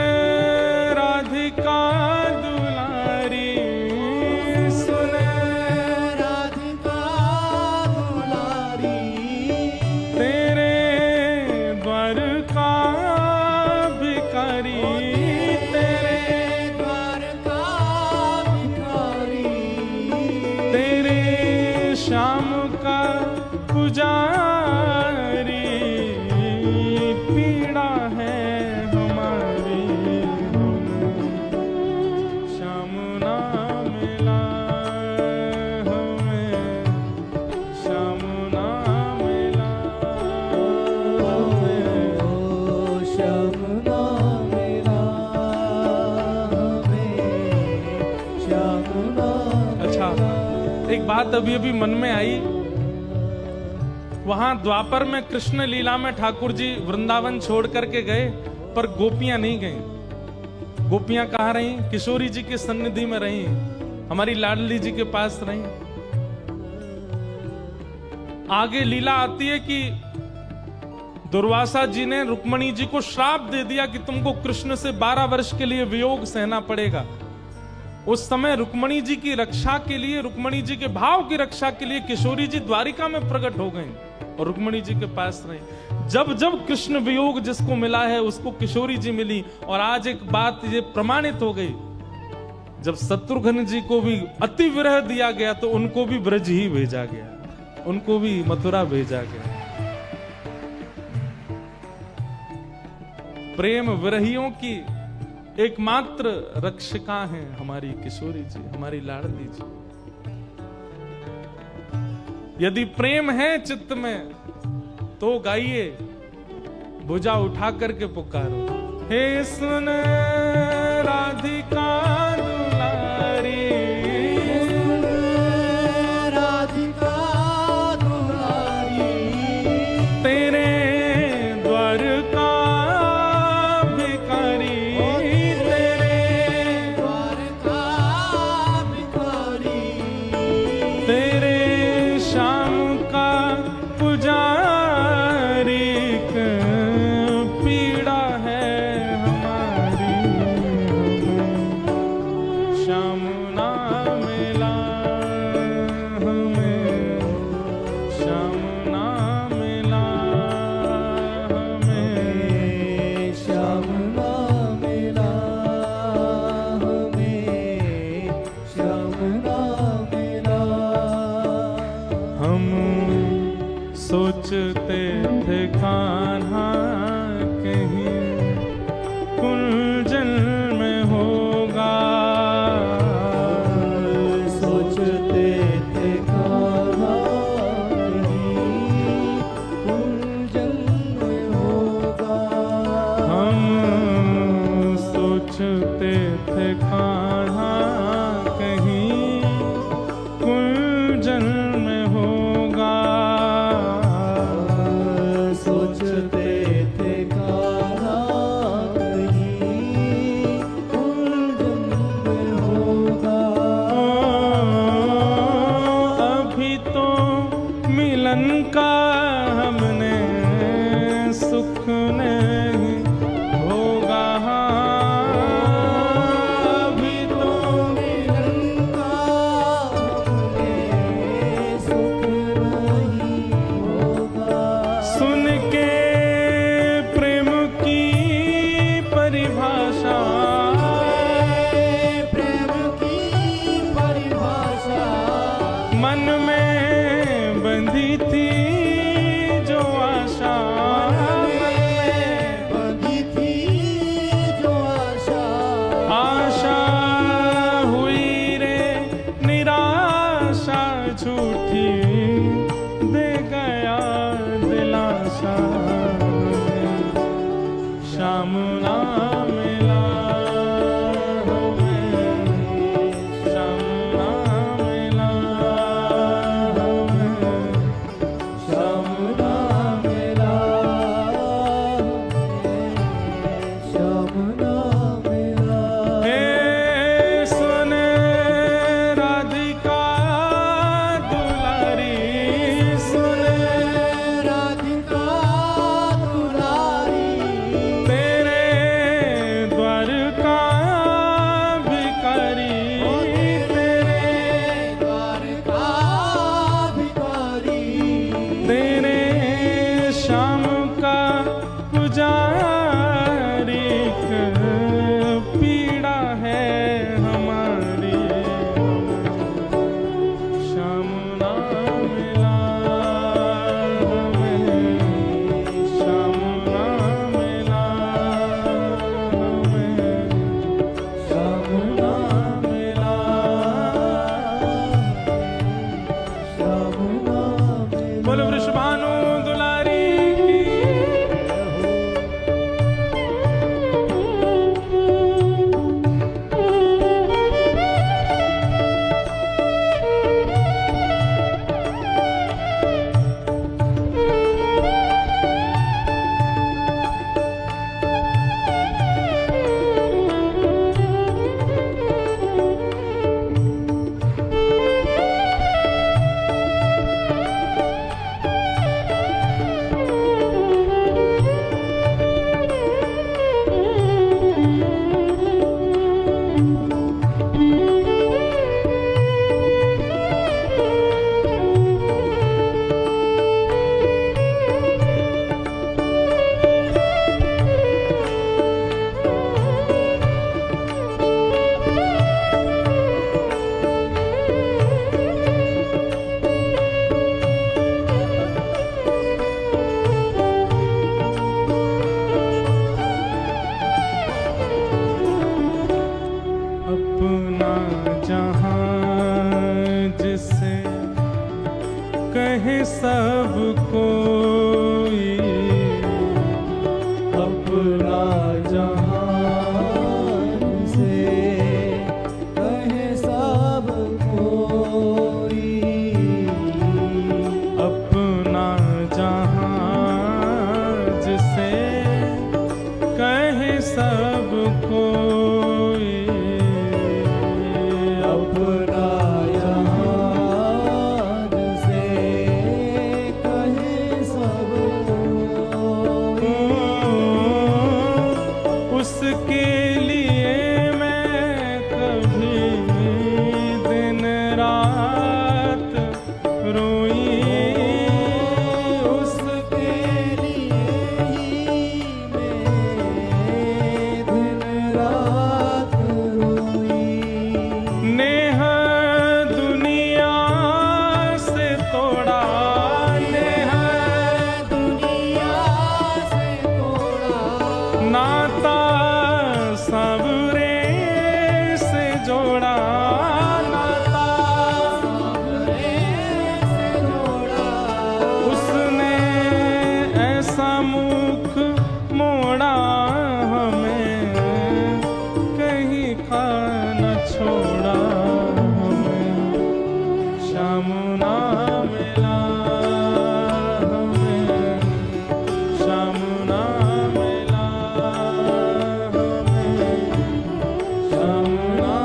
पुजारी, पीड़ा है हमारी, श्याम ना मिला हमें, श्याम ना मिला हमें, श्याम ना मिला हमें, श्याम ना अच्छा, एक बात अभी अभी मन में आई। वहां द्वापर में कृष्ण लीला में ठाकुर जी वृंदावन छोड़ करके गए, पर गोपियां नहीं गईं। गोपियां कहाँ रहीं? किशोरी जी के सन्निधि में रहीं, हमारी लाडली जी के पास रहीं। आगे लीला आती है कि दुर्वासा जी ने रुक्मणी जी को श्राप दे दिया कि तुमको कृष्ण से 12 वर्ष के लिए वियोग सहना पड़ेगा। उस समय रुक्मणी जी की रक्षा के लिए, रुक्मणी जी के भाव की रक्षा के लिए किशोरी जी द्वारिका में प्रकट हो गईं और रुक्मणी जी के पास रहीं। जब जब कृष्ण वियोग जिसको मिला है उसको किशोरी जी मिली। और आज एक बात ये प्रमाणित हो गई, जब शत्रुघ्न जी को भी अति विरह दिया गया तो उनको भी ब्रज ही भेजा गया, उनको भी मथुरा भेजा गया। प्रेम विरहियों की एकमात्र रक्षिका हैं हमारी किशोरी जी, हमारी लाडली जी। यदि प्रेम है चित्त में तो गाइए, भुजा उठा करके पुकारो, हे सुन राधिका दुलारी, राधिका दुलारी, तेरे द्वार का भिखारी, तेरे द्वार का भिखारी, तेरे श्याम का पुजारी, पीड़ा है हमारी, श्याम ना मिला हमें, श्याम ना मिला हमें, श्याम ना मिला हमें, श्याम ना मिला। हम सोचते थे कान्हा कहीं कुंजन में होगा, सोचते थे कहाँ कहीं कुंजन में होगा। हम सोचते थे कान्हा कहीं कुंजन में होगा, अपना जहां जिसे कहे सब कोई, अपना जहान से कहे सब कोई, अपना जहां जिसे कहे सब कोई, अपना जहान से कहे सब कोई, उसके लिए मैं कभी दिन रात रोई, उसके लिए ही मैं दिन रात रोई, नेह दुनिया से तोड़ा, नेह दुनिया से तोड़ा, नाता सबरे से जोड़ा, नाता सबरे से जोड़ा, उसने ऐसा मुख मोड़ा, हमें कहीं का न छोड़ा, हमें श्याम ना मिला, हमें श्याम ना मिला, हमें श्याम ना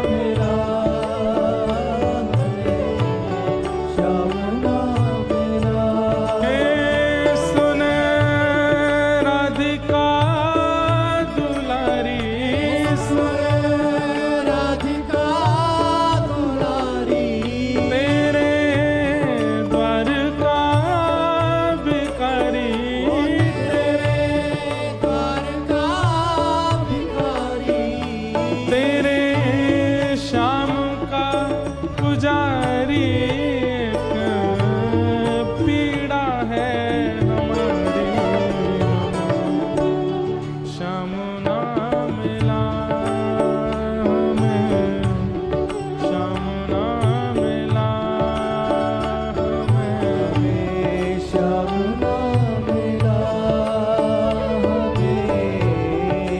मिला, श्याम ना मिला, हे सुने राधिका दुलारी, राधिका दुलारी, तेरे द्वार का भिखारी, तेरे द्वार का भिखारी, तेरे श्याम का पुजारी, एक पीड़ा है हमारी, श्याम ना मिला, हमें श्याम ना मिला, हमें श्याम ना मिला, हमें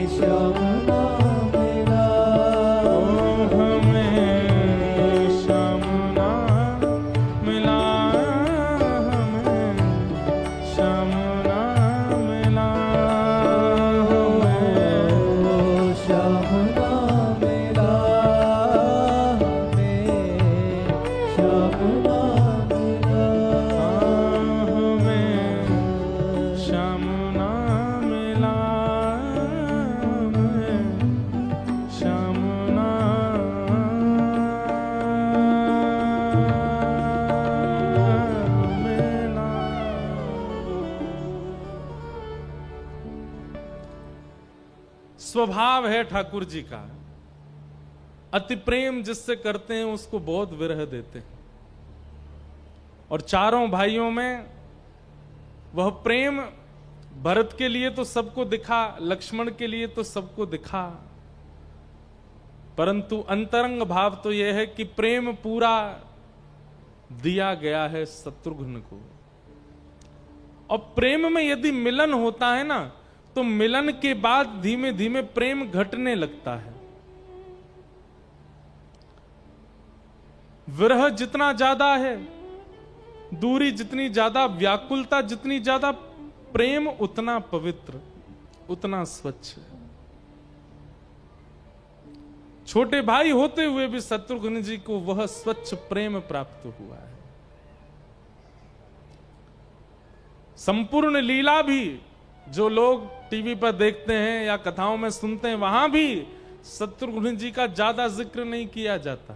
श्याम ना मिला, हमें श्याम ना मिला, हमें श्याम ना मिला, हमें श्याम ना मिला, हमें श्याम ना मिला, हमें श्याम ना मिला, हमें श्याम ना मिला। स्वभाव है ठाकुर जी का, अति प्रेम जिससे करते हैं उसको बहुत विरह देते हैं, और चारों भाइयों में वह प्रेम भरत के लिए तो सबको दिखा, लक्ष्मण के लिए तो सबको दिखा, परंतु अंतरंग भाव तो यह है कि प्रेम पूरा दिया गया है शत्रुघ्न को। और प्रेम में यदि मिलन होता है ना, तो मिलन के बाद धीमे धीमे प्रेम घटने लगता है। विरह जितना ज्यादा है, दूरी जितनी ज्यादा, व्याकुलता जितनी ज्यादा, प्रेम उतना पवित्र, उतना स्वच्छ है। छोटे भाई होते हुए भी शत्रुघ्न जी को वह स्वच्छ प्रेम प्राप्त हुआ है। संपूर्ण लीला भी जो लोग टीवी पर देखते हैं या कथाओं में सुनते हैं, वहां भी शत्रुघ्न जी का ज्यादा जिक्र नहीं किया जाता,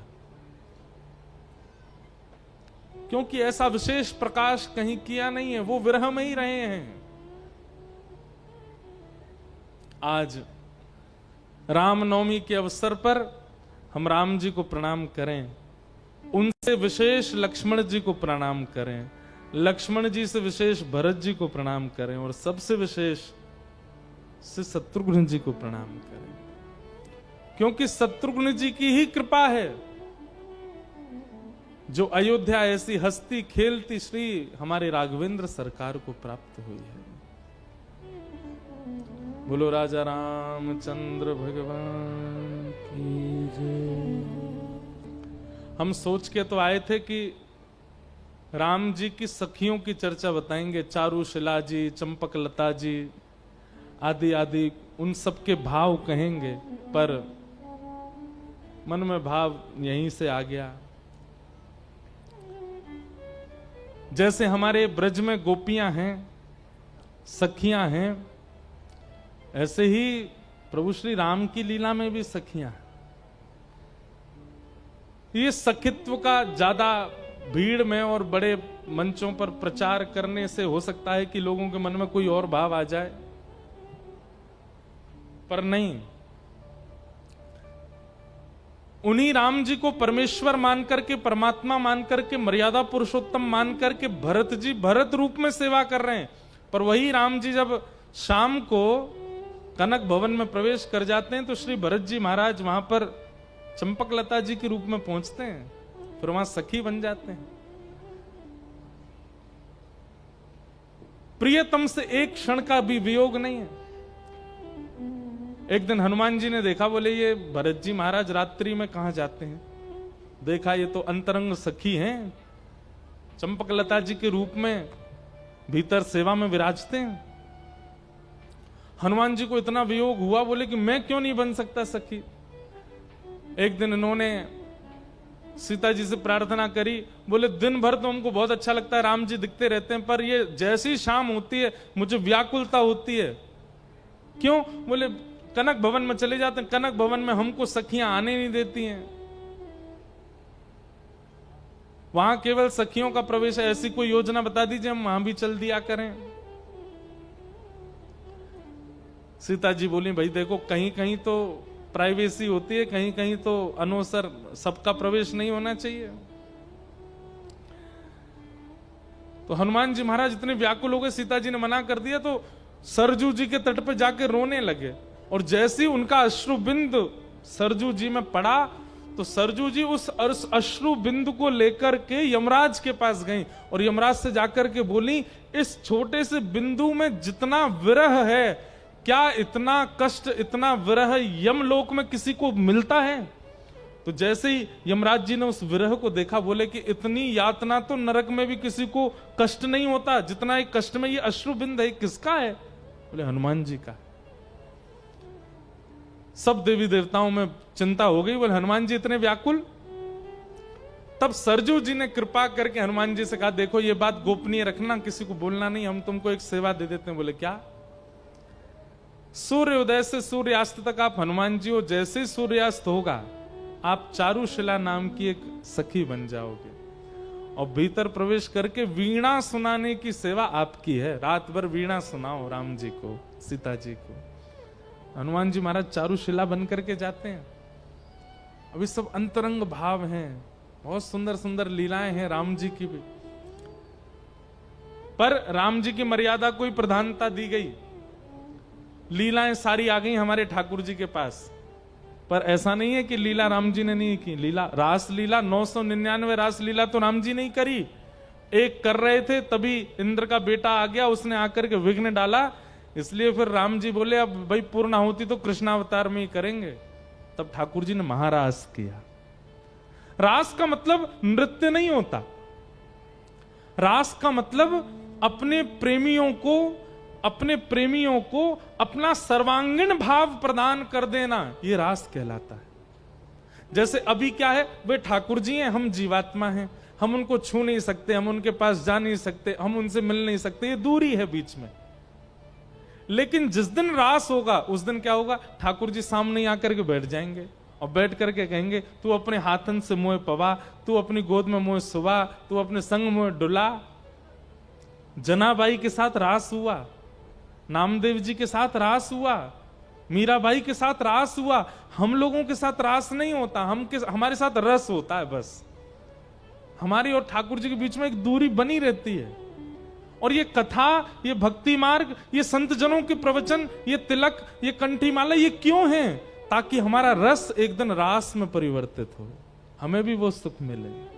क्योंकि ऐसा विशेष प्रकाश कहीं किया नहीं है, वो विरह में ही रहे हैं। आज रामनवमी के अवसर पर हम राम जी को प्रणाम करें, उनसे विशेष लक्ष्मण जी को प्रणाम करें, लक्ष्मण जी से विशेष भरत जी को प्रणाम करें, और सबसे विशेष से शत्रुघ्न जी को प्रणाम करें। क्योंकि शत्रुघ्न जी की ही कृपा है जो अयोध्या ऐसी हस्ती खेलती श्री हमारे राघवेंद्र सरकार को प्राप्त हुई है। बोलो राजा रामचंद्र भगवान की जय। हम सोच के तो आए थे कि राम जी की सखियों की चर्चा बताएंगे, चारुशिला जी, चंपकलता जी आदि आदि, उन सब के भाव कहेंगे, पर मन में भाव यहीं से आ गया। जैसे हमारे ब्रज में गोपियां हैं, सखियां हैं, ऐसे ही प्रभु श्री राम की लीला में भी सखियां हैं। ये सखित्व का ज्यादा भीड़ में और बड़े मंचों पर प्रचार करने से हो सकता है कि लोगों के मन में कोई और भाव आ जाए, पर नहीं। उन्हीं राम जी को परमेश्वर मान करके, परमात्मा मान करके, मर्यादा पुरुषोत्तम मान करके भरत जी भरत रूप में सेवा कर रहे हैं। पर वही राम जी जब शाम को कनक भवन में प्रवेश कर जाते हैं तो श्री भरत जी महाराज वहां पर चंपकलता जी के रूप में पहुंचते हैं, फिर वहां सखी बन जाते हैं। प्रियतम से एक क्षण का भी वियोग नहीं है। एक दिन हनुमान जी ने देखा, बोले ये भरत जी महाराज रात्रि में कहां जाते हैं। देखा ये तो अंतरंग सखी हैं, चंपकलता जी के रूप में भीतर सेवा में विराजते हैं। हनुमान जी को इतना वियोग हुआ, बोले कि मैं क्यों नहीं बन सकता सखी। एक दिन इन्होंने सीता जी से प्रार्थना करी, बोले दिन भर तो हमको बहुत अच्छा लगता है, राम जी दिखते रहते हैं, पर ये जैसी शाम होती है मुझे व्याकुलता होती है। क्यों? बोले कनक भवन में चले जाते हैं, कनक भवन में हमको सखियां आने नहीं देती हैं, वहां केवल सखियों का प्रवेश है। ऐसी कोई योजना बता दीजिए, हम वहां भी चल दिया करें। सीता जी बोली, भाई देखो कहीं कहीं तो प्राइवेसी होती है, कहीं कहीं तो अनवसर सबका प्रवेश नहीं होना चाहिए। तो हनुमान जी महाराज इतने व्याकुल हो गए, सीता जी ने मना कर दिया तो सरजू जी के तट पे जाके रोने लगे। और जैसे ही उनका अश्रु बिंदु सरजू जी में पड़ा तो सरजू जी उस अश्रु बिंदु को लेकर के यमराज के पास गई और यमराज से जाकर के बोली, इस छोटे से बिंदु में जितना विरह है, क्या इतना कष्ट, इतना विरह यमलोक में किसी को मिलता है? तो जैसे ही यमराज जी ने उस विरह को देखा, बोले कि इतनी यातना तो नरक में भी किसी को कष्ट नहीं होता जितना एक कष्ट में ये अश्रु बिंद है। किसका है? बोले हनुमान जी का। सब देवी देवताओं में चिंता हो गई, बोले हनुमान जी इतने व्याकुल। तब सरजू जी ने कृपा करके हनुमान जी से कहा, देखो ये बात गोपनीय रखना, किसी को बोलना नहीं, हम तुमको एक सेवा दे देते हैं। बोले क्या? सूर्योदय से सूर्यास्त तक आप हनुमान जी हो, जैसे ही सूर्यास्त होगा आप चारुशिला नाम की एक सखी बन जाओगे और भीतर प्रवेश करके वीणा सुनाने की सेवा आपकी है। रात भर वीणा सुनाओ राम जी को, सीता जी को। हनुमान जी महाराज चारुशिला बन करके जाते हैं। अभी सब अंतरंग भाव हैं, बहुत सुंदर सुंदर लीलाएं हैं राम जी की भी, पर राम जी की मर्यादा को ही प्रधानता दी गई। लीलाएं सारी आ गई हमारे ठाकुर जी के पास, पर ऐसा नहीं है कि लीला राम जी ने नहीं की। लीला, रास लीला 999 रास लीला तो राम जी नहीं करी। एक कर रहे थे तभी इंद्र का बेटा आ गया, उसने आकर के विघ्न डाला, इसलिए फिर राम जी बोले अब भाई पूर्णाहुति तो कृष्णावतार में ही करेंगे। तब ठाकुर जी ने महारास किया। रास का मतलब नृत्य नहीं होता, रास का मतलब अपने प्रेमियों को अपना सर्वांगीण भाव प्रदान कर देना, ये रास कहलाता है। जैसे अभी क्या है, वे ठाकुर जी हैं, हम जीवात्मा हैं, हम उनको छू नहीं सकते, हम उनके पास जा नहीं सकते, हम उनसे मिल नहीं सकते, ये दूरी है बीच में। लेकिन जिस दिन रास होगा उस दिन क्या होगा, ठाकुर जी सामने आकर के बैठ जाएंगे और बैठ करके कहेंगे, तू अपने हाथन से मोह पवा, तू अपनी गोद में मोह सुवा, तू अपने संग मोह डुला। जनाबाई के साथ रास हुआ, नामदेव जी के साथ रास हुआ, मीराबाई के साथ रास हुआ। हम लोगों के साथ रास नहीं होता, हमारे साथ रस होता है बस। हमारी और ठाकुर जी के बीच में एक दूरी बनी रहती है। और ये कथा, ये भक्ति मार्ग, ये संत जनों के प्रवचन, ये तिलक, ये कंठी माला, ये क्यों है? ताकि हमारा रस एक दिन रास में परिवर्तित हो, हमें भी वो सुख मिले।